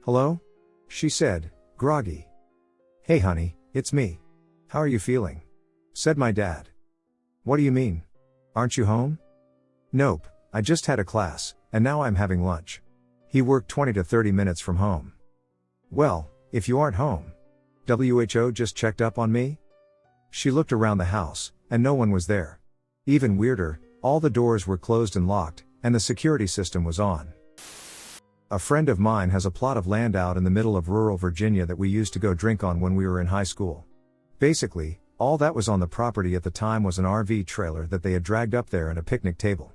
"Hello?" she said, groggy. "Hey honey, it's me. How are you feeling?" said my dad. "What do you mean? Aren't you home?" "Nope, I just had a class, and now I'm having lunch." He worked 20 to 30 minutes from home. "Well, if you aren't home, WHO just checked up on me?" She looked around the house, and no one was there. Even weirder, all the doors were closed and locked, and the security system was on. A friend of mine has a plot of land out in the middle of rural Virginia that we used to go drink on when we were in high school. Basically, all that was on the property at the time was an RV trailer that they had dragged up there and a picnic table.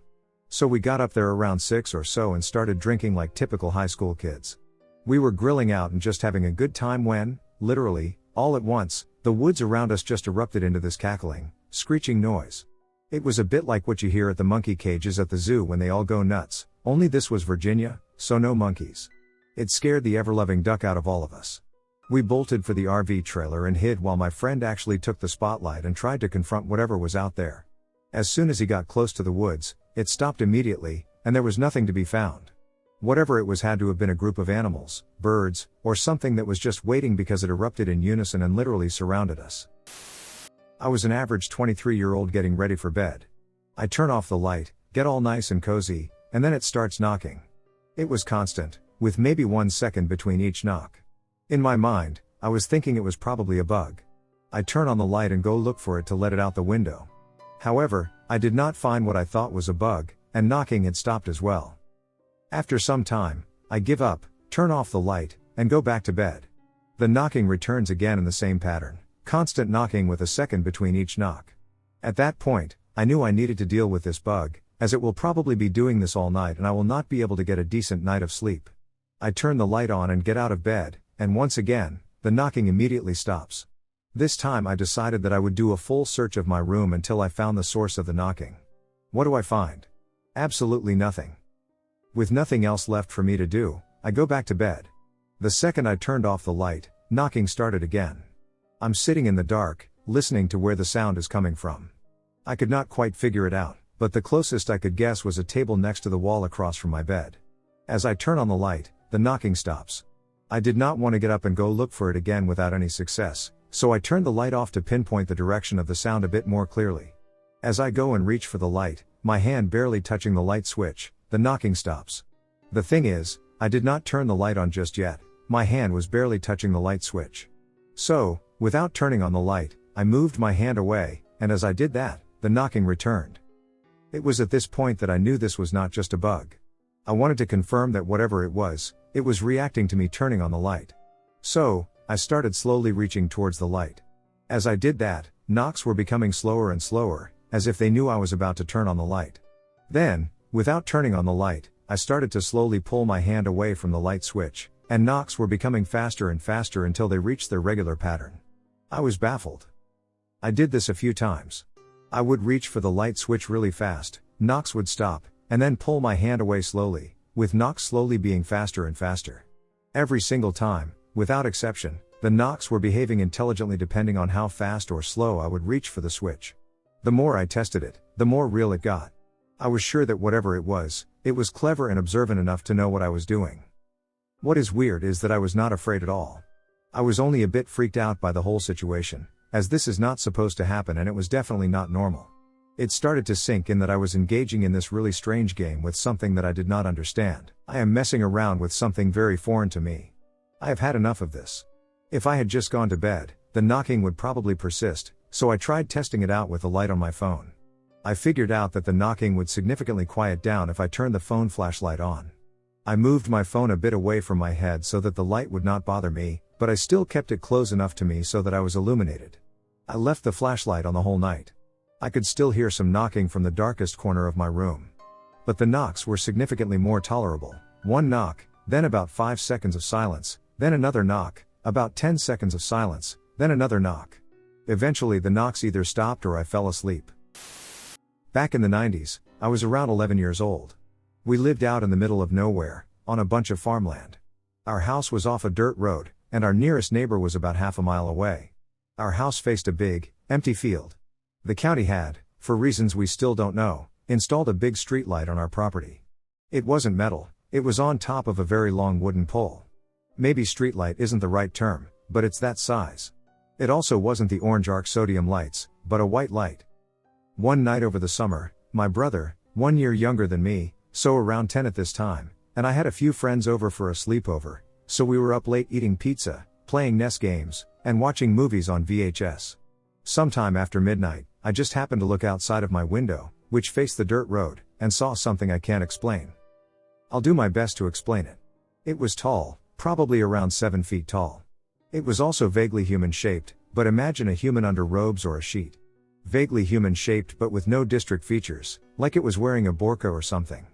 So we got up there around 6 or so and started drinking like typical high school kids. We were grilling out and just having a good time when, literally, all at once, the woods around us just erupted into this cackling, screeching noise. It was a bit like what you hear at the monkey cages at the zoo when they all go nuts, only this was Virginia, so no monkeys. It scared the ever-loving duck out of all of us. We bolted for the RV trailer and hid while my friend actually took the spotlight and tried to confront whatever was out there. As soon as he got close to the woods, it stopped immediately, and there was nothing to be found. Whatever it was had to have been a group of animals, birds, or something that was just waiting because it erupted in unison and literally surrounded us. I was an average 23-year-old getting ready for bed. I turn off the light, get all nice and cozy, and then it starts knocking. It was constant, with maybe 1 second between each knock. In my mind, I was thinking it was probably a bug. I turn on the light and go look for it to let it out the window. However, I did not find what I thought was a bug, and knocking had stopped as well. After some time, I give up, turn off the light, and go back to bed. The knocking returns again in the same pattern, constant knocking with a second between each knock. At that point, I knew I needed to deal with this bug, as it will probably be doing this all night and I will not be able to get a decent night of sleep. I turn the light on and get out of bed, and once again, the knocking immediately stops. This time I decided that I would do a full search of my room until I found the source of the knocking. What do I find? Absolutely nothing. With nothing else left for me to do, I go back to bed. The second I turned off the light, knocking started again. I'm sitting in the dark, listening to where the sound is coming from. I could not quite figure it out, but the closest I could guess was a table next to the wall across from my bed. As I turn on the light, the knocking stops. I did not want to get up and go look for it again without any success, so I turned the light off to pinpoint the direction of the sound a bit more clearly. As I go and reach for the light, my hand barely touching the light switch, the knocking stops. The thing is, I did not turn the light on just yet, my hand was barely touching the light switch. So, without turning on the light, I moved my hand away, and as I did that, the knocking returned. It was at this point that I knew this was not just a bug. I wanted to confirm that whatever it was reacting to me turning on the light. So, I started slowly reaching towards the light. As I did that, knocks were becoming slower and slower, as if they knew I was about to turn on the light. Then, without turning on the light, I started to slowly pull my hand away from the light switch, and knocks were becoming faster and faster until they reached their regular pattern. I was baffled. I did this a few times. I would reach for the light switch really fast, knocks would stop, and then pull my hand away slowly, with knocks slowly being faster and faster. Every single time, without exception, the knocks were behaving intelligently depending on how fast or slow I would reach for the switch. The more I tested it, the more real it got. I was sure that whatever it was clever and observant enough to know what I was doing. What is weird is that I was not afraid at all. I was only a bit freaked out by the whole situation, as this is not supposed to happen and it was definitely not normal. It started to sink in that I was engaging in this really strange game with something that I did not understand. I am messing around with something very foreign to me. I have had enough of this. If I had just gone to bed, the knocking would probably persist, so I tried testing it out with the light on my phone. I figured out that the knocking would significantly quiet down if I turned the phone flashlight on. I moved my phone a bit away from my head so that the light would not bother me, but I still kept it close enough to me so that I was illuminated. I left the flashlight on the whole night. I could still hear some knocking from the darkest corner of my room. But the knocks were significantly more tolerable. One knock, then about 5 seconds of silence, then another knock, about 10 seconds of silence, then another knock. Eventually the knocks either stopped or I fell asleep. Back in the 90s, I was around 11 years old. We lived out in the middle of nowhere, on a bunch of farmland. Our house was off a dirt road, and our nearest neighbor was about half a mile away. Our house faced a big, empty field. The county had, for reasons we still don't know, installed a big streetlight on our property. It wasn't metal, it was on top of a very long wooden pole. Maybe streetlight isn't the right term, but it's that size. It also wasn't the orange arc sodium lights, but a white light. One night over the summer, my brother, 1 year younger than me, so around 10 at this time, and I had a few friends over for a sleepover, so we were up late eating pizza, playing NES games, and watching movies on VHS. Sometime after midnight, I just happened to look outside of my window, which faced the dirt road, and saw something I can't explain. I'll do my best to explain it. It was tall, probably around 7 feet tall. It was also vaguely human-shaped, but imagine a human under robes or a sheet. Vaguely human-shaped but with no district features, like it was wearing a burqa or something.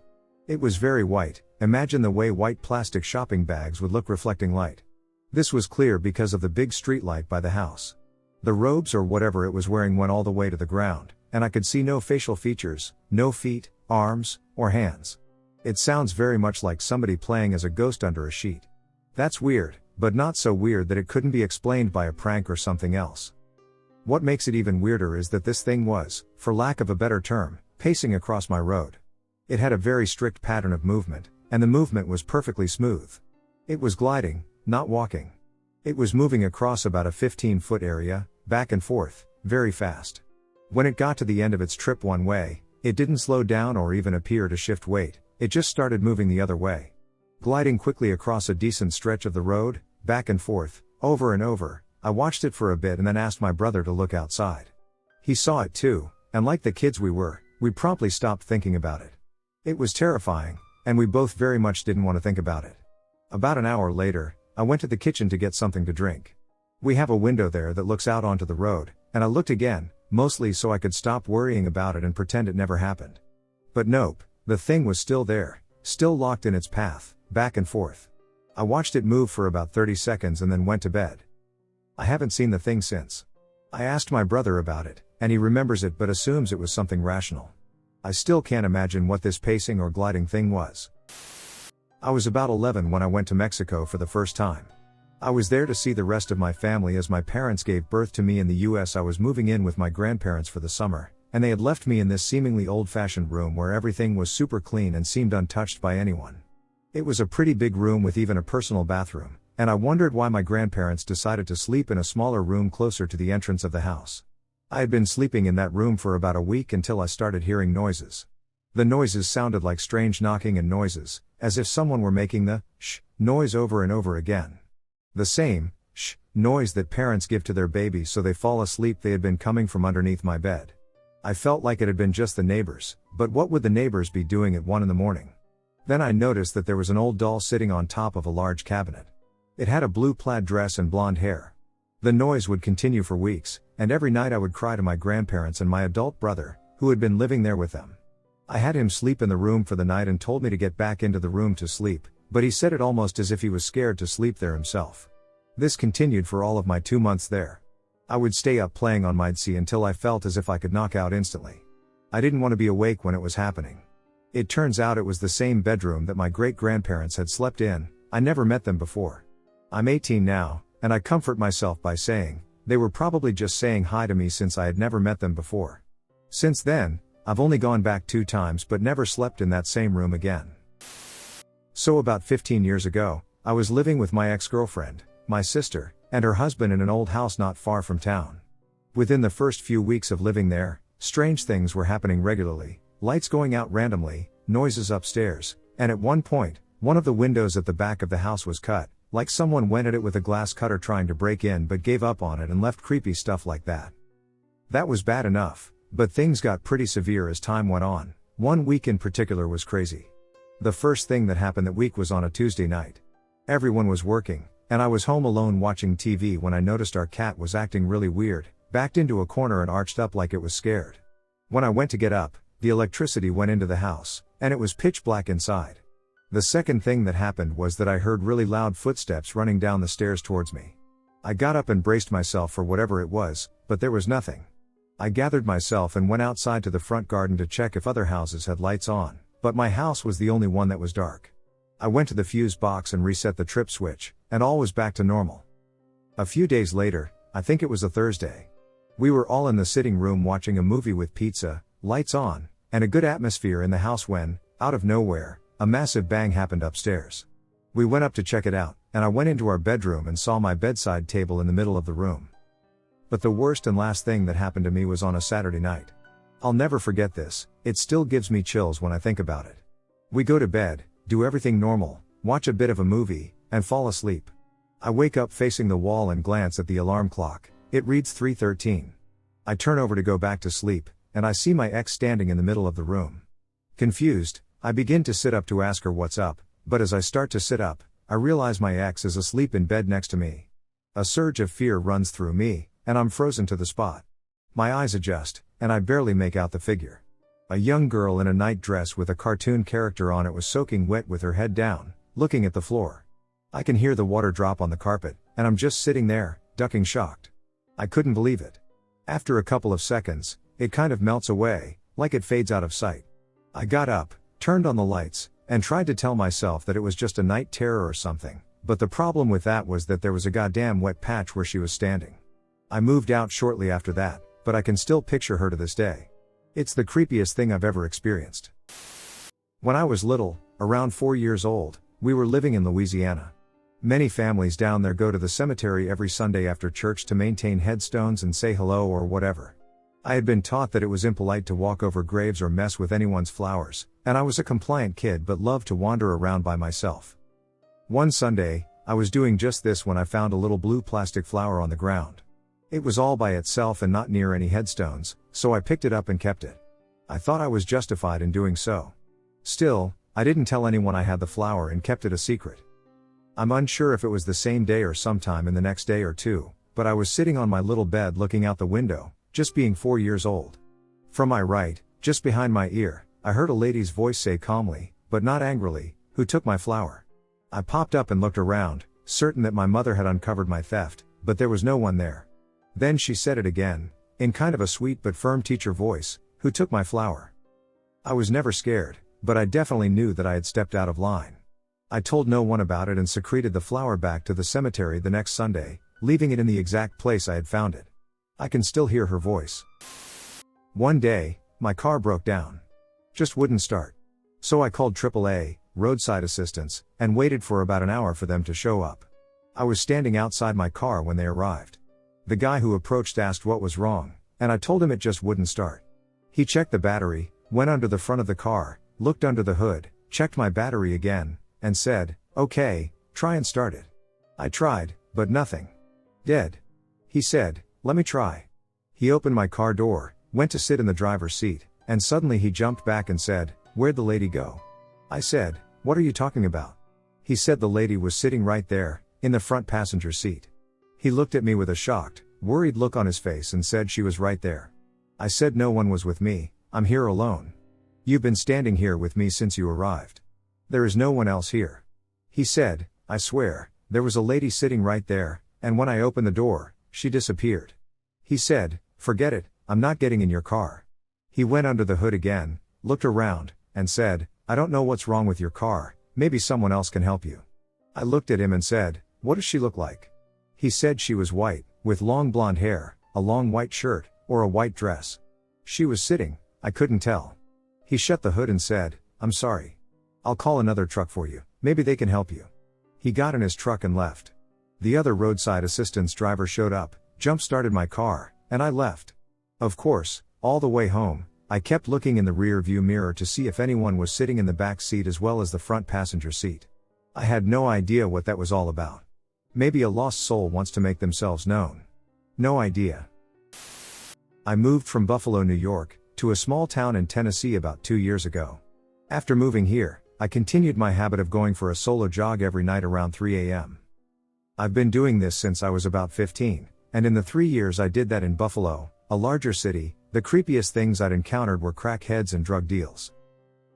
It was very white, imagine the way white plastic shopping bags would look reflecting light. This was clear because of the big street light by the house. The robes or whatever it was wearing went all the way to the ground, and I could see no facial features, no feet, arms, or hands. It sounds very much like somebody playing as a ghost under a sheet. That's weird, but not so weird that it couldn't be explained by a prank or something else. What makes it even weirder is that this thing was, for lack of a better term, pacing across my road. It had a very strict pattern of movement, and the movement was perfectly smooth. It was gliding, not walking. It was moving across about a 15-foot area, back and forth, very fast. When it got to the end of its trip one way, it didn't slow down or even appear to shift weight, it just started moving the other way. Gliding quickly across a decent stretch of the road, back and forth, over and over, I watched it for a bit and then asked my brother to look outside. He saw it too, and like the kids we were, we promptly stopped thinking about it. It was terrifying, and we both very much didn't want to think about it. About an hour later, I went to the kitchen to get something to drink. We have a window there that looks out onto the road, and I looked again, mostly so I could stop worrying about it and pretend it never happened. But nope, the thing was still there, still locked in its path, back and forth. I watched it move for about 30 seconds and then went to bed. I haven't seen the thing since. I asked my brother about it, and he remembers it but assumes it was something rational. I still can't imagine what this pacing or gliding thing was. I was about 11 when I went to Mexico for the first time. I was there to see the rest of my family as my parents gave birth to me in the US. I was moving in with my grandparents for the summer, and they had left me in this seemingly old-fashioned room where everything was super clean and seemed untouched by anyone. It was a pretty big room with even a personal bathroom, and I wondered why my grandparents decided to sleep in a smaller room closer to the entrance of the house. I had been sleeping in that room for about a week until I started hearing noises. The noises sounded like strange knocking and noises, as if someone were making the shh noise over and over again. The same shh noise that parents give to their babies so they fall asleep. They had been coming from underneath my bed. I felt like it had been just the neighbors, but what would the neighbors be doing at 1 a.m? Then I noticed that there was an old doll sitting on top of a large cabinet. It had a blue plaid dress and blonde hair. The noise would continue for weeks, and every night I would cry to my grandparents and my adult brother, who had been living there with them. I had him sleep in the room for the night and told me to get back into the room to sleep, but he said it almost as if he was scared to sleep there himself. This continued for all of my 2 months there. I would stay up playing on my PC until I felt as if I could knock out instantly. I didn't want to be awake when it was happening. It turns out it was the same bedroom that my great-grandparents had slept in. I never met them before. I'm 18 now, and I comfort myself by saying, they were probably just saying hi to me since I had never met them before. Since then, I've only gone back 2 times but never slept in that same room again. So about 15 years ago, I was living with my ex-girlfriend, my sister, and her husband in an old house not far from town. Within the first few weeks of living there, strange things were happening regularly, lights going out randomly, noises upstairs, and at one point, one of the windows at the back of the house was cut, like someone went at it with a glass cutter trying to break in but gave up on it and left creepy stuff like that. That was bad enough, but things got pretty severe as time went on. One week in particular was crazy. The first thing that happened that week was on a Tuesday night. Everyone was working, and I was home alone watching TV when I noticed our cat was acting really weird, backed into a corner and arched up like it was scared. When I went to get up, the electricity went into the house, and it was pitch black inside. The second thing that happened was that I heard really loud footsteps running down the stairs towards me. I got up and braced myself for whatever it was, but there was nothing. I gathered myself and went outside to the front garden to check if other houses had lights on, but my house was the only one that was dark. I went to the fuse box and reset the trip switch, and all was back to normal. A few days later, I think it was a Thursday. We were all in the sitting room watching a movie with pizza, lights on, and a good atmosphere in the house when, out of nowhere, a massive bang happened upstairs. We went up to check it out, and I went into our bedroom and saw my bedside table in the middle of the room. But the worst and last thing that happened to me was on a Saturday night. I'll never forget this, it still gives me chills when I think about it. We go to bed, do everything normal, watch a bit of a movie, and fall asleep. I wake up facing the wall and glance at the alarm clock, it reads 3:13. I turn over to go back to sleep, and I see my ex standing in the middle of the room. Confused, I begin to sit up to ask her what's up, but as I start to sit up, I realize my ex is asleep in bed next to me. A surge of fear runs through me, and I'm frozen to the spot. My eyes adjust, and I barely make out the figure. A young girl in a night dress with a cartoon character on it was soaking wet with her head down, looking at the floor. I can hear the water drop on the carpet, and I'm just sitting there, ducking shocked. I couldn't believe it. After a couple of seconds, it kind of melts away, like it fades out of sight. I got up, turned on the lights, and tried to tell myself that it was just a night terror or something, but the problem with that was that there was a goddamn wet patch where she was standing. I moved out shortly after that, but I can still picture her to this day. It's the creepiest thing I've ever experienced. When I was little, around 4 years old, we were living in Louisiana. Many families down there go to the cemetery every Sunday after church to maintain headstones and say hello or whatever. I had been taught that it was impolite to walk over graves or mess with anyone's flowers, and I was a compliant kid but loved to wander around by myself. One Sunday, I was doing just this when I found a little blue plastic flower on the ground. It was all by itself and not near any headstones, so I picked it up and kept it. I thought I was justified in doing so. Still, I didn't tell anyone I had the flower and kept it a secret. I'm unsure if it was the same day or sometime in the next day or two, but I was sitting on my little bed looking out the window, just being 4 years old. From my right, just behind my ear, I heard a lady's voice say calmly, but not angrily, "Who took my flower?" I popped up and looked around, certain that my mother had uncovered my theft, but there was no one there. Then she said it again, in kind of a sweet but firm teacher voice, "Who took my flower?" I was never scared, but I definitely knew that I had stepped out of line. I told no one about it and secreted the flower back to the cemetery the next Sunday, leaving it in the exact place I had found it. I can still hear her voice. One day, my car broke down. Just wouldn't start. So I called AAA, roadside assistance, and waited for about an hour for them to show up. I was standing outside my car when they arrived. The guy who approached asked what was wrong, and I told him it just wouldn't start. He checked the battery, went under the front of the car, looked under the hood, checked my battery again, and said, "Okay, try and start it." I tried, but nothing. "Dead." He said, "Let me try." He opened my car door, went to sit in the driver's seat, and suddenly he jumped back and said, "Where'd the lady go?" I said, "What are you talking about?" He said the lady was sitting right there, in the front passenger seat. He looked at me with a shocked, worried look on his face and said she was right there. I said no one was with me, I'm here alone. You've been standing here with me since you arrived. There is no one else here. He said, I swear, there was a lady sitting right there, and when I opened the door, she disappeared. He said, forget it, I'm not getting in your car. He went under the hood again, looked around, and said, I don't know what's wrong with your car, maybe someone else can help you. I looked at him and said, what does she look like? He said she was white, with long blonde hair, a long white shirt, or a white dress. She was sitting, I couldn't tell. He shut the hood and said, I'm sorry. I'll call another truck for you, maybe they can help you. He got in his truck and left. The other roadside assistance driver showed up, jump-started my car, and I left. Of course, all the way home, I kept looking in the rear view mirror to see if anyone was sitting in the back seat as well as the front passenger seat. I had no idea what that was all about. Maybe a lost soul wants to make themselves known. No idea. I moved from Buffalo, New York, to a small town in Tennessee about 2 years ago. After moving here, I continued my habit of going for a solo jog every night around 3 a.m. I've been doing this since I was about 15, and in the 3 years I did that in Buffalo, a larger city, the creepiest things I'd encountered were crackheads and drug deals.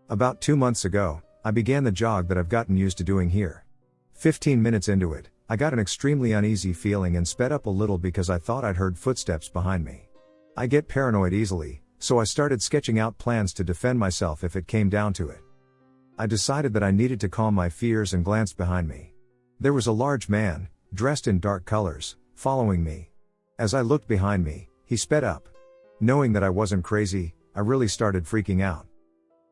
About 2 months ago, I began the jog that I've gotten used to doing here. 15 minutes into it, I got an extremely uneasy feeling and sped up a little because I thought I'd heard footsteps behind me. I get paranoid easily, so I started sketching out plans to defend myself if it came down to it. I decided that I needed to calm my fears and glanced behind me. There was a large man, dressed in dark colors, following me. As I looked behind me, he sped up. Knowing that I wasn't crazy, I really started freaking out.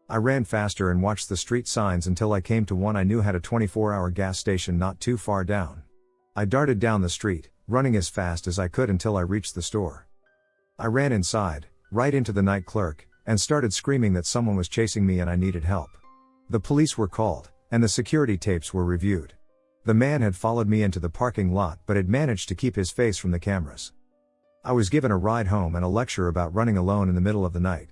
I ran faster and watched the street signs until I came to one I knew had a 24-hour gas station not too far down. I darted down the street, running as fast as I could until I reached the store. I ran inside, right into the night clerk, and started screaming that someone was chasing me and I needed help. The police were called, and the security tapes were reviewed. The man had followed me into the parking lot but had managed to keep his face from the cameras. I was given a ride home and a lecture about running alone in the middle of the night.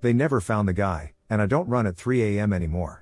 They never found the guy, and I don't run at 3 a.m. anymore.